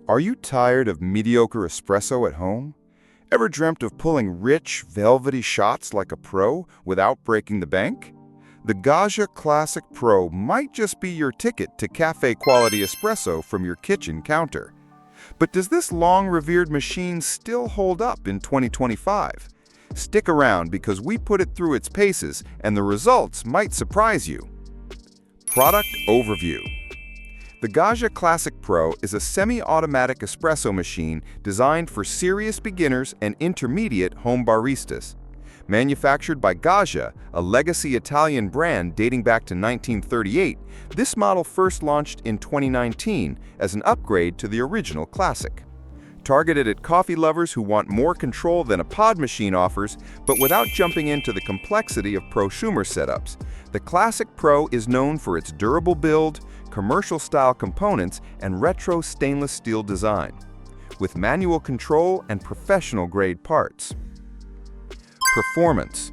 Are you tired of mediocre espresso at home? Ever dreamt of pulling rich, velvety shots like a pro without breaking the bank? The Gaggia Classic Pro might just be your ticket to cafe-quality espresso from your kitchen counter. But does this long-revered machine still hold up in 2025? Stick around because we put it through its paces and the results might surprise you. Product Overview. The Gaggia Classic Pro is a semi-automatic espresso machine designed for serious beginners and intermediate home baristas. Manufactured by Gaggia, a legacy Italian brand dating back to 1938, this model first launched in 2019 as an upgrade to the original Classic. Targeted at coffee lovers who want more control than a pod machine offers, but without jumping into the complexity of prosumer setups, the Classic Pro is known for its durable build, commercial-style components, and retro stainless steel design, with manual control and professional-grade parts. Performance.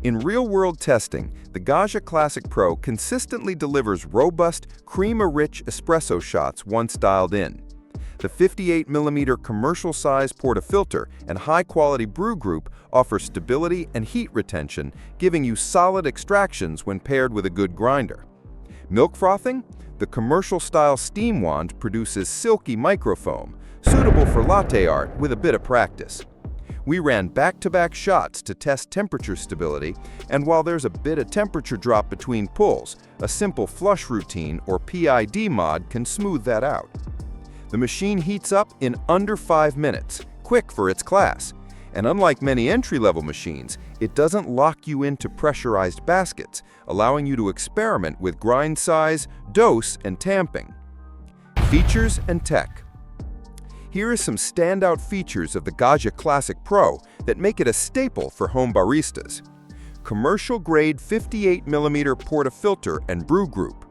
In real-world testing, the Gaggia Classic Pro consistently delivers robust, creamer-rich espresso shots once dialed in. The 58mm commercial-size portafilter and high-quality brew group offer stability and heat retention, giving you solid extractions when paired with a good grinder. Milk frothing? The commercial-style steam wand produces silky microfoam, suitable for latte art with a bit of practice. We ran back-to-back shots to test temperature stability, and while there's a bit of temperature drop between pulls, a simple flush routine or PID mod can smooth that out. The machine heats up in under 5 minutes, quick for its class. And unlike many entry-level machines, it doesn't lock you into pressurized baskets, allowing you to experiment with grind size, dose, and tamping. Features and tech. Here are some standout features of the Gaggia Classic Pro that make it a staple for home baristas. Commercial-grade 58mm portafilter and brew group.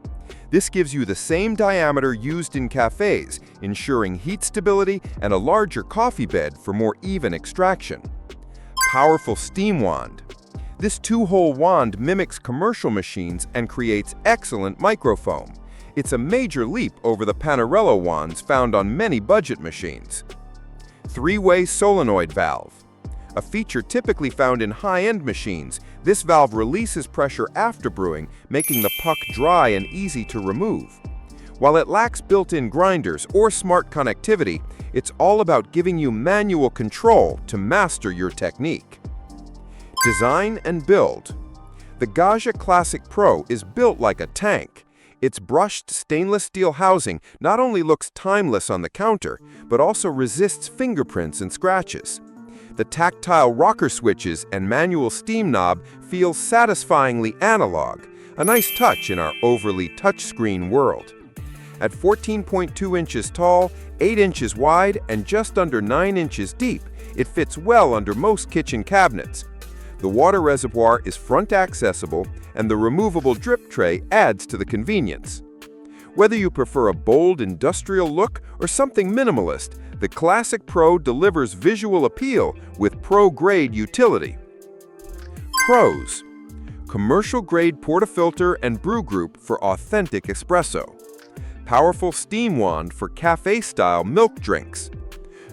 This gives you the same diameter used in cafes, ensuring heat stability and a larger coffee bed for more even extraction. Powerful steam wand. This 2-hole wand mimics commercial machines and creates excellent microfoam. It's a major leap over the Panarello wands found on many budget machines. 3-way solenoid valve. A feature typically found in high-end machines, this valve releases pressure after brewing, making the puck dry and easy to remove. While it lacks built-in grinders or smart connectivity, it's all about giving you manual control to master your technique. Design and build. The Gaggia Classic Pro is built like a tank. Its brushed stainless steel housing not only looks timeless on the counter, but also resists fingerprints and scratches. The tactile rocker switches and manual steam knob feel satisfyingly analog, a nice touch in our overly touchscreen world. At 14.2 inches tall, 8 inches wide, and just under 9 inches deep, it fits well under most kitchen cabinets. The water reservoir is front accessible, and the removable drip tray adds to the convenience. Whether you prefer a bold industrial look or something minimalist, the Classic Pro delivers visual appeal with pro-grade utility. Pros. Commercial-grade portafilter and brew group for authentic espresso. Powerful steam wand for cafe-style milk drinks.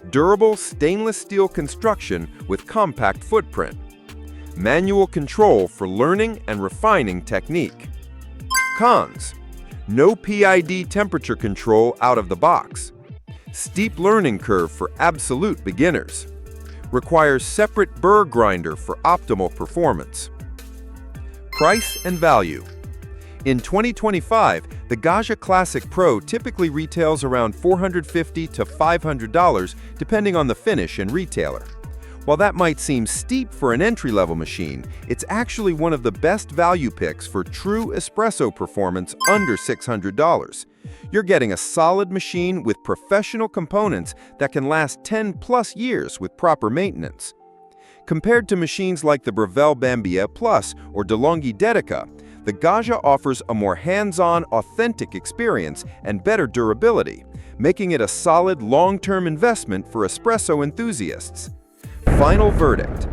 Durable stainless steel construction with compact footprint. Manual control for learning and refining technique. Cons. No PID temperature control out of the box. Steep learning curve for absolute beginners. Requires separate burr grinder for optimal performance. Price and value. In 2025, the Gaggia Classic Pro typically retails around $450 to $500 depending on the finish and retailer. While that might seem steep for an entry-level machine, it's actually one of the best value picks for true espresso performance under $600. You're getting a solid machine with professional components that can last 10+ years with proper maintenance. Compared to machines like the Breville Bambia Plus or DeLonghi Dedica, the Gaggia offers a more hands-on, authentic experience and better durability, making it a solid long-term investment for espresso enthusiasts. Final verdict.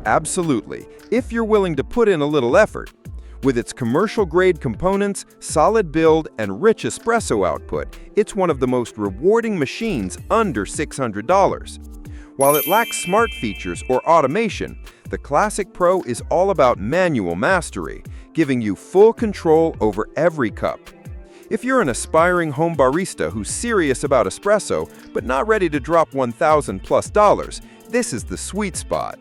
Absolutely, if you're willing to put in a little effort. With its commercial-grade components, solid build, and rich espresso output, it's one of the most rewarding machines under $600. While it lacks smart features or automation, the Classic Pro is all about manual mastery, giving you full control over every cup. If you're an aspiring home barista who's serious about espresso but not ready to drop $1,000+, this is the sweet spot.